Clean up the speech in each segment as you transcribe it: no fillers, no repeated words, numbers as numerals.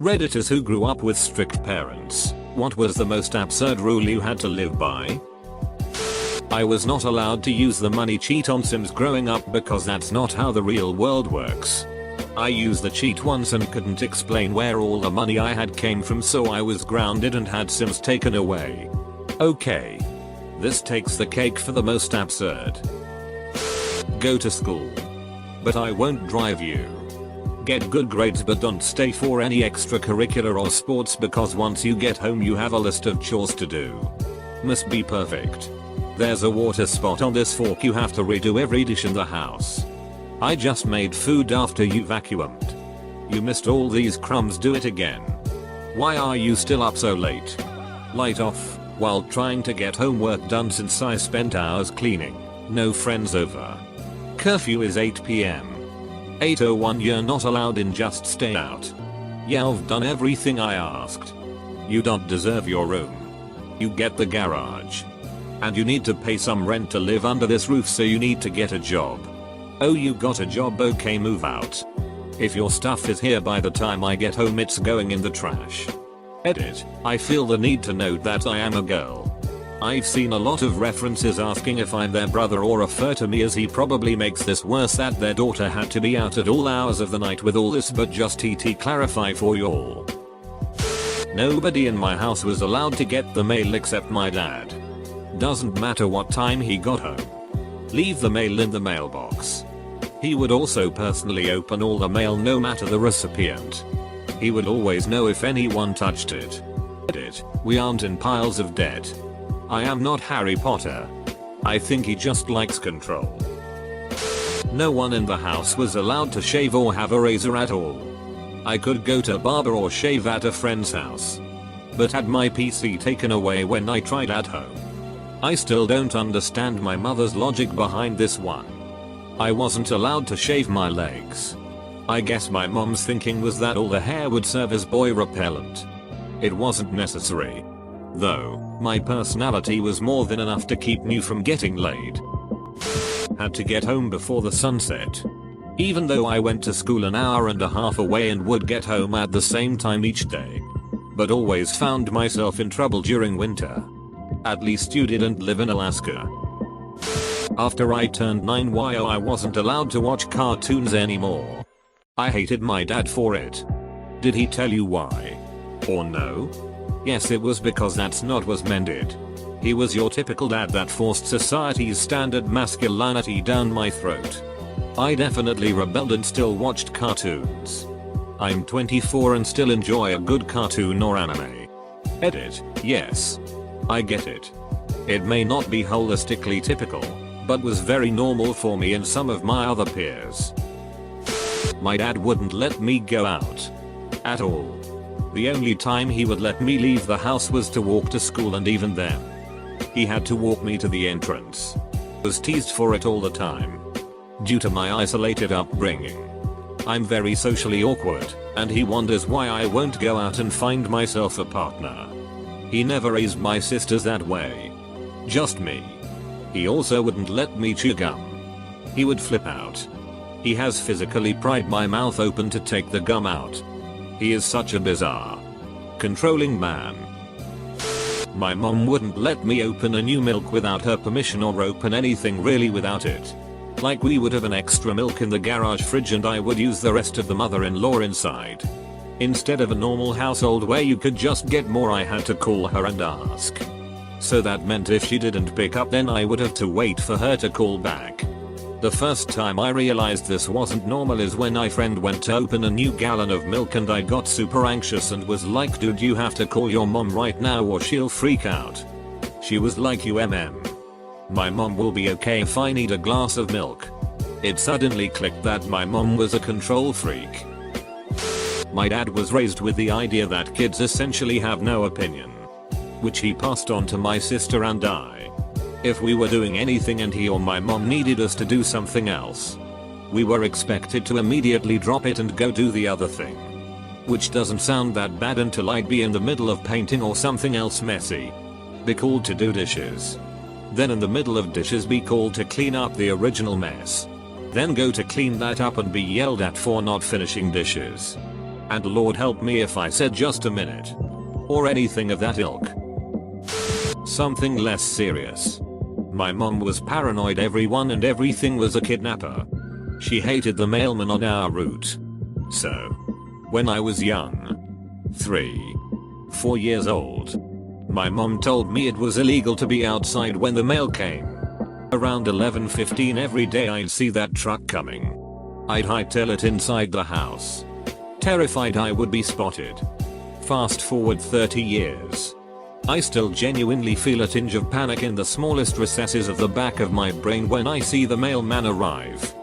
Redditors who grew up with strict parents, what was the most absurd rule you had to live by? I was not allowed to use the money cheat on Sims growing up because that's not how the real world works. I used the cheat once and couldn't explain where all the money I had came from, so I was grounded and had Sims taken away. Okay. This takes the cake for the most absurd. Go to school. But I won't drive you. Get good grades but don't stay for any extracurricular or sports because once you get home you have a list of chores to do. Must be perfect. There's a water spot on this fork, you have to redo every dish in the house. I just made food after you vacuumed. You missed all these crumbs, do it again. Why are you still up so late? Light off, while trying to get homework done since I spent hours cleaning. No friends over. Curfew is 8 PM. 8:01, you're not allowed in, just stay out. Yeah, I've done everything I asked. You don't deserve your room. You get the garage. And you need to pay some rent to live under this roof, so you need to get a job. Oh, you got a job, okay, move out. If your stuff is here by the time I get home, it's going in the trash. Edit. I feel the need to note that I am a girl. I've seen a lot of references asking if I'm their brother or refer to me as he. Probably makes this worse that their daughter had to be out at all hours of the night with all this, but just TT clarify for y'all. Nobody in my house was allowed to get the mail except my dad. Doesn't matter what time he got home. Leave the mail in the mailbox. He would also personally open all the mail no matter the recipient. He would always know if anyone touched it. Edit. We aren't in piles of debt. I am not Harry Potter. I think he just likes control. No one in the house was allowed to shave or have a razor at all. I could go to a barber or shave at a friend's house, but had my PC taken away when I tried at home. I still don't understand my mother's logic behind this one. I wasn't allowed to shave my legs. I guess my mom's thinking was that all the hair would serve as boy repellent. It wasn't necessary. Though, my personality was more than enough to keep me from getting laid. Had to get home before the sunset. Even though I went to school an hour and a half away and would get home at the same time each day. But always found myself in trouble during winter. At least you didn't live in Alaska. After I turned 9, why I wasn't allowed to watch cartoons anymore. I hated my dad for it. Did he tell you why? Or no? Yes, it was because that's not was mended. He was your typical dad that forced society's standard masculinity down my throat. I definitely rebelled and still watched cartoons. I'm 24 and still enjoy a good cartoon or anime. Edit. Yes. I get it. It may not be holistically typical, but was very normal for me and some of my other peers. My dad wouldn't let me go out. At all. The only time he would let me leave the house was to walk to school, and even then, he had to walk me to the entrance. I was teased for it all the time. Due to my isolated upbringing. I'm very socially awkward, and he wonders why I won't go out and find myself a partner. He never raised my sisters that way. Just me. He also wouldn't let me chew gum. He would flip out. He has physically pried my mouth open to take the gum out. He is such a bizarre, controlling man. My mom wouldn't let me open a new milk without her permission or open anything really without it. Like we would have an extra milk in the garage fridge and I would use the rest of the mother-in-law inside. Instead of a normal household where you could just get more, I had to call her and ask. So that meant if she didn't pick up, then I would have to wait for her to call back. The first time I realized this wasn't normal is when my friend went to open a new gallon of milk and I got super anxious and was like, dude, you have to call your mom right now or she'll freak out. She was like, my mom will be okay if I need a glass of milk. It suddenly clicked that my mom was a control freak. My dad was raised with the idea that kids essentially have no opinion, which he passed on to my sister and I. If we were doing anything and he or my mom needed us to do something else, we were expected to immediately drop it and go do the other thing. Which doesn't sound that bad until I'd be in the middle of painting or something else messy. Be called to do dishes. Then in the middle of dishes be called to clean up the original mess. Then go to clean that up and be yelled at for not finishing dishes. And Lord help me if I said just a minute. Or anything of that ilk. Something less serious. My mom was paranoid everyone and everything was a kidnapper. She hated the mailman on our route. So, when I was young, 4 years old, my mom told me it was illegal to be outside when the mail came. Around 11:15 every day I'd see that truck coming. I'd hightail it inside the house. Terrified I would be spotted. Fast forward 30 years. I still genuinely feel a tinge of panic in the smallest recesses of the back of my brain when I see the mailman arrive.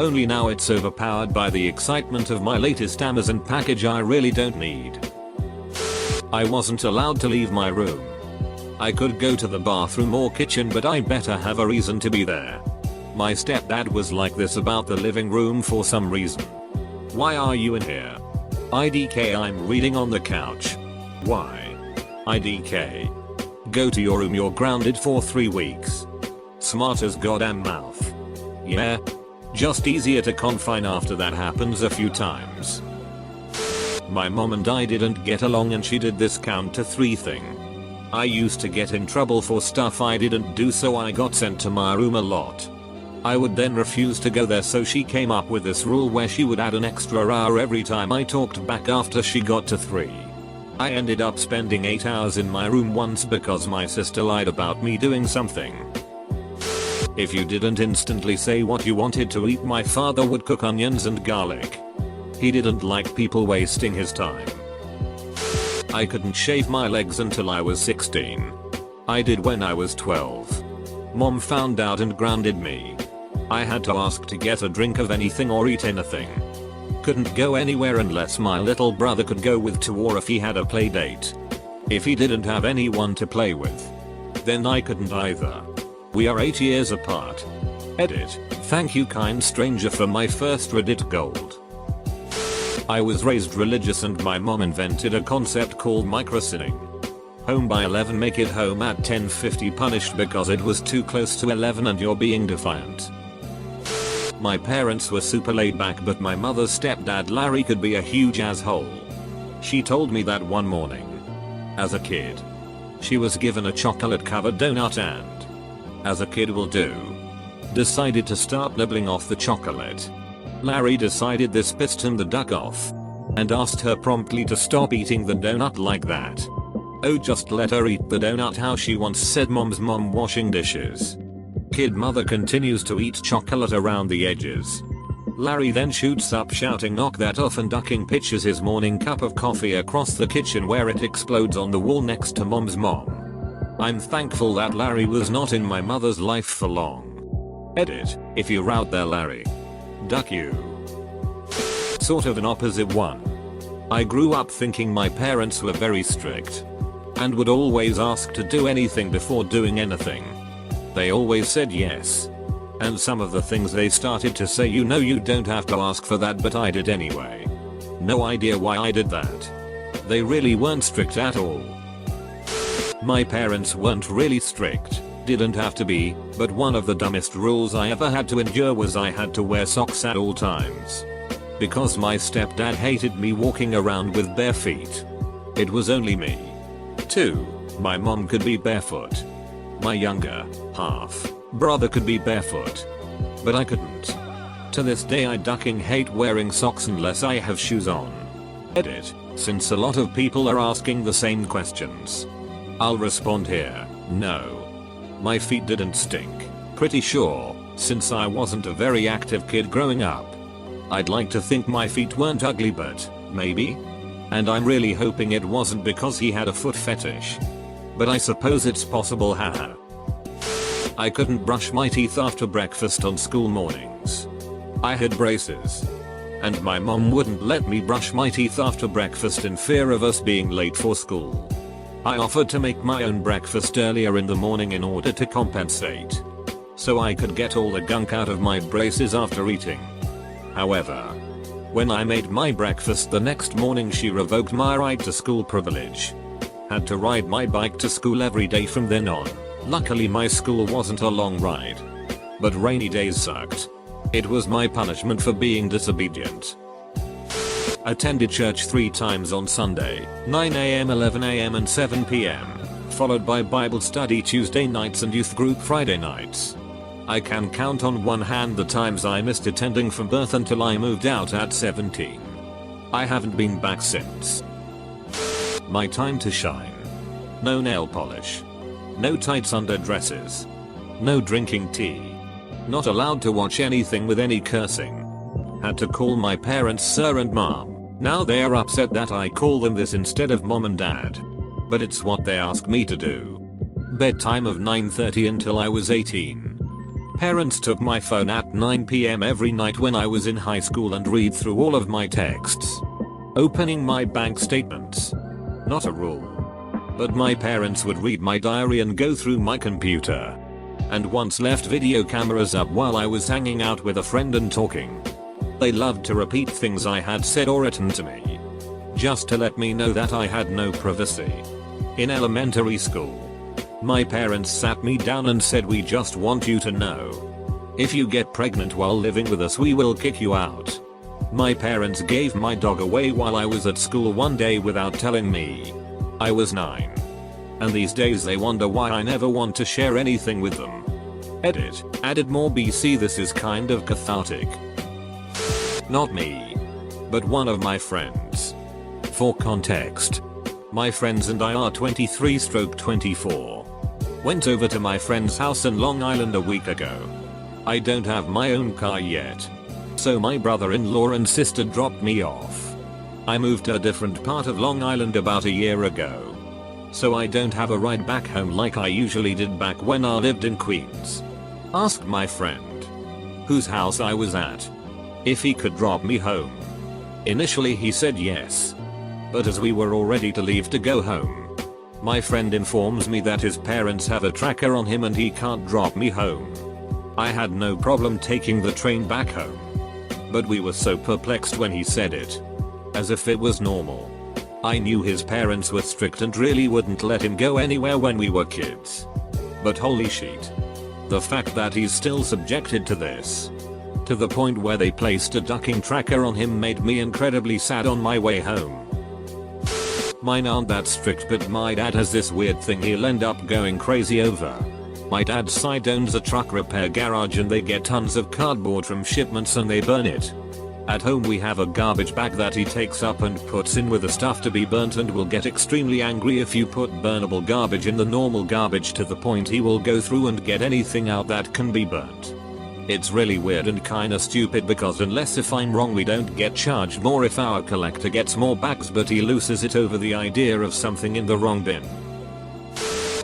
Only now it's overpowered by the excitement of my latest Amazon package I really don't need. I wasn't allowed to leave my room. I could go to the bathroom or kitchen but I better have a reason to be there. My stepdad was like this about the living room for some reason. Why are you in here? IDK, I'm reading on the couch. Why? IDK. Go to your room, you're grounded for 3 weeks. Smart as goddamn mouth. Yeah? Just easier to confine after that happens a few times. My mom and I didn't get along and she did this count to 3 thing. I used to get in trouble for stuff I didn't do so I got sent to my room a lot. I would then refuse to go there so she came up with this rule where she would add an extra hour every time I talked back after she got to 3. I ended up spending 8 hours in my room once because my sister lied about me doing something. If you didn't instantly say what you wanted to eat, my father would cook onions and garlic. He didn't like people wasting his time. I couldn't shave my legs until I was 16. I did when I was 12. Mom found out and grounded me. I had to ask to get a drink of anything or eat anything. Couldn't go anywhere unless my little brother could go with too or if he had a play date. If he didn't have anyone to play with, then I couldn't either. We are 8 years apart. Edit. Thank you kind stranger for my first Reddit gold. I was raised religious and my mom invented a concept called micro-sinning. Home by 11, make it home at 10:50, punished because it was too close to 11 and you're being defiant. My parents were super laid back but my mother's stepdad Larry could be a huge asshole. She told me that one morning. As a kid. She was given a chocolate covered donut and, as a kid will do, decided to start nibbling off the chocolate. Larry decided this pissed him the duck off. And asked her promptly to stop eating the donut like that. Oh, just let her eat the donut, how she once said mom's mom washing dishes. Kid mother continues to eat chocolate around the edges. Larry then shoots up shouting knock that off and ducking pitches his morning cup of coffee across the kitchen where it explodes on the wall next to mom's mom. I'm thankful that Larry was not in my mother's life for long. Edit. If you're out there Larry. Duck you. Sort of an opposite one. I grew up thinking my parents were very strict. And would always ask to do anything before doing anything. They always said yes. And some of the things they started to say, you know you don't have to ask for that, but I did anyway. No idea why I did that. They really weren't strict at all. My parents weren't really strict, didn't have to be, but one of the dumbest rules I ever had to endure was I had to wear socks at all times. Because my stepdad hated me walking around with bare feet. It was only me. 2. My mom could be barefoot. My younger half brother could be barefoot. But I couldn't. To this day I ducking hate wearing socks unless I have shoes on. Edit. Since a lot of people are asking the same questions, I'll respond here. No. My feet didn't stink. Pretty sure, since I wasn't a very active kid growing up. I'd like to think my feet weren't ugly, but maybe? And I'm really hoping it wasn't because he had a foot fetish. But I suppose it's possible, haha. I couldn't brush my teeth after breakfast on school mornings. I had braces. And my mom wouldn't let me brush my teeth after breakfast in fear of us being late for school. I offered to make my own breakfast earlier in the morning in order to compensate. So I could get all the gunk out of my braces after eating. However, when I made my breakfast the next morning, she revoked my ride to school privilege. Had to ride my bike to school every day from then on. Luckily my school wasn't a long ride. But rainy days sucked. It was my punishment for being disobedient. Attended church 3 times on Sunday, 9 am, 11 am and 7 pm. Followed by Bible study Tuesday nights and youth group Friday nights. I can count on one hand the times I missed attending from birth until I moved out at 17. I haven't been back since. My time to shine. No nail polish. No tights under dresses. No drinking tea. Not allowed to watch anything with any cursing. Had to call my parents sir and mom. Now they are upset that I call them this instead of mom and dad. But it's what they ask me to do. Bedtime of 9:30 until I was 18. Parents took my phone at 9 pm every night when I was in high school and read through all of my texts. Opening my bank statements. Not a rule. But my parents would read my diary and go through my computer. And once left video cameras up while I was hanging out with a friend and talking. They loved to repeat things I had said or written to me. Just to let me know that I had no privacy. In elementary school, my parents sat me down and said, "We just want you to know. If you get pregnant while living with us, we will kick you out." My parents gave my dog away while I was at school one day without telling me. I was 9. And these days they wonder why I never want to share anything with them. Edit. Added more BC. This is kind of cathartic. Not me. But one of my friends. For context. My friends and I are 23/24. Went over to my friend's house in Long Island a week ago. I don't have my own car yet. So my brother-in-law and sister dropped me off. I moved to a different part of Long Island about a year ago. So I don't have a ride back home like I usually did back when I lived in Queens. Asked my friend, whose house I was at, if he could drop me home. Initially he said yes. But as we were all ready to leave to go home, my friend informs me that his parents have a tracker on him and he can't drop me home. I had no problem taking the train back home. But we were so perplexed when he said it. As if it was normal. I knew his parents were strict and really wouldn't let him go anywhere when we were kids. But holy shit. The fact that he's still subjected to this. To the point where they placed a ducking tracker on him made me incredibly sad on my way home. Mine aren't that strict, but my dad has this weird thing he'll end up going crazy over. My dad's side owns a truck repair garage and they get tons of cardboard from shipments and they burn it. At home we have a garbage bag that he takes up and puts in with the stuff to be burnt and will get extremely angry if you put burnable garbage in the normal garbage, to the point he will go through and get anything out that can be burnt. It's really weird and kinda stupid because unless if I'm wrong we don't get charged more if our collector gets more bags, but he loses it over the idea of something in the wrong bin.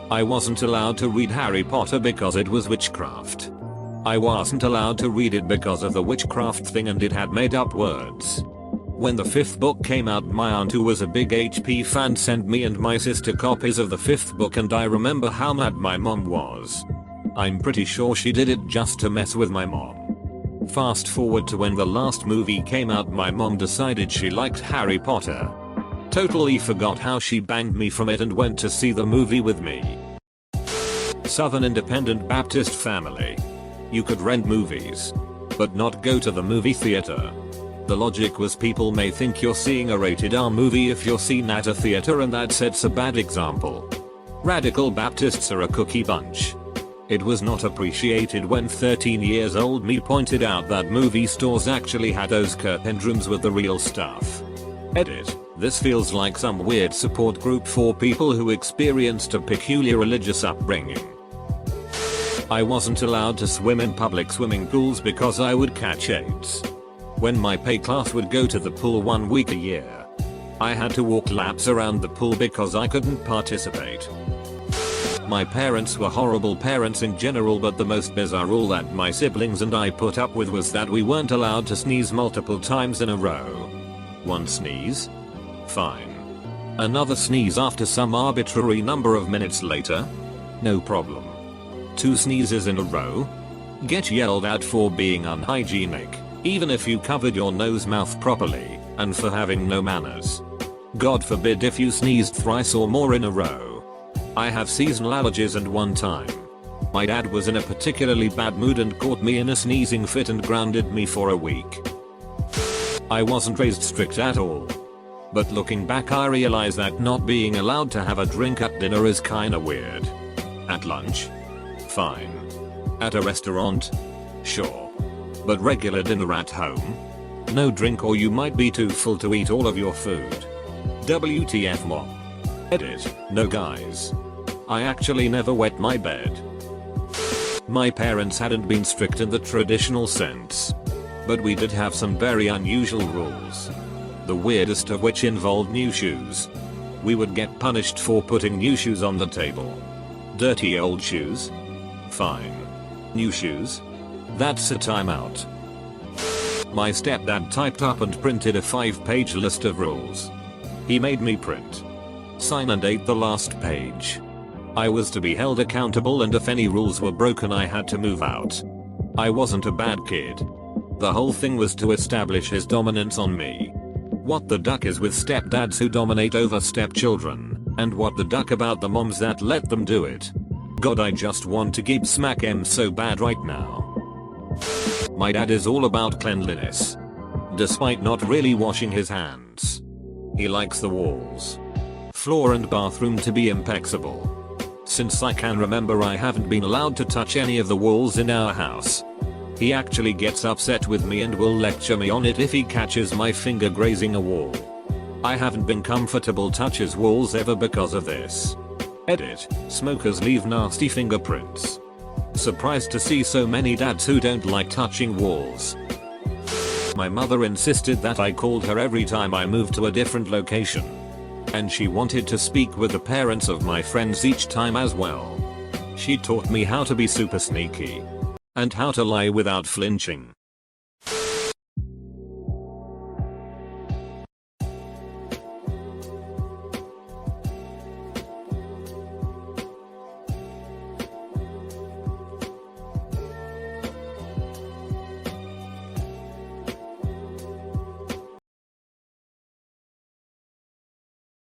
I wasn't allowed to read Harry Potter because it was witchcraft. I wasn't allowed to read it because of the witchcraft thing and it had made up words. When the 5th book came out, my aunt, who was a big HP fan, sent me and my sister copies of the 5th book, and I remember how mad my mom was. I'm pretty sure she did it just to mess with my mom. Fast forward to when the last movie came out, my mom decided she liked Harry Potter. Totally forgot how she banged me from it and went to see the movie with me. Southern Independent Baptist family. You could rent movies, but not go to the movie theater. The logic was people may think you're seeing a rated R movie if you're seen at a theater, and that sets a bad example. Radical Baptists are a cookie bunch. It was not appreciated when 13 years old me pointed out that movie stores actually had those curtain rooms with the real stuff. Edit. This feels like some weird support group for people who experienced a peculiar religious upbringing. I wasn't allowed to swim in public swimming pools because I would catch AIDS. When my pay class would go to the pool 1 week a year, I had to walk laps around the pool because I couldn't participate. My parents were horrible parents in general, but the most bizarre rule that my siblings and I put up with was that we weren't allowed to sneeze multiple times in a row. One sneeze? Fine. Another sneeze after some arbitrary number of minutes later? No problem. 2 sneezes in a row? Get yelled at for being unhygienic, even if you covered your nose mouth properly, and for having no manners. God forbid if you sneezed thrice or more in a row. I have seasonal allergies, and one time, my dad was in a particularly bad mood and caught me in a sneezing fit and grounded me for a week. I wasn't raised strict at all. But looking back I realize that not being allowed to have a drink at dinner is kinda weird. At lunch? Fine. At a restaurant? Sure. But regular dinner at home? No drink or you might be too full to eat all of your food. WTF mom. Edit. No guys. I actually never wet my bed. My parents hadn't been strict in the traditional sense. But we did have some very unusual rules. The weirdest of which involved new shoes. We would get punished for putting new shoes on the table. Dirty old shoes? Fine. New shoes? That's a timeout. My stepdad typed up and printed a 5-page list of rules. He made me print, sign and date the last page. I was to be held accountable and if any rules were broken I had to move out. I wasn't a bad kid. The whole thing was to establish his dominance on me. What the duck is with stepdads who dominate over stepchildren, and what the duck about the moms that let them do it. God, I just want to keep smack him so bad right now. My dad is all about cleanliness. Despite not really washing his hands. He likes the walls, floor and bathroom to be impeccable. Since I can remember I haven't been allowed to touch any of the walls in our house. He actually gets upset with me and will lecture me on it if he catches my finger grazing a wall. I haven't been comfortable touches walls ever because of this. Edit. Smokers leave nasty fingerprints. Surprised to see so many dads who don't like touching walls. My mother insisted that I called her every time I moved to a different location. And she wanted to speak with the parents of my friends each time as well. She taught me how to be super sneaky. And how to lie without flinching.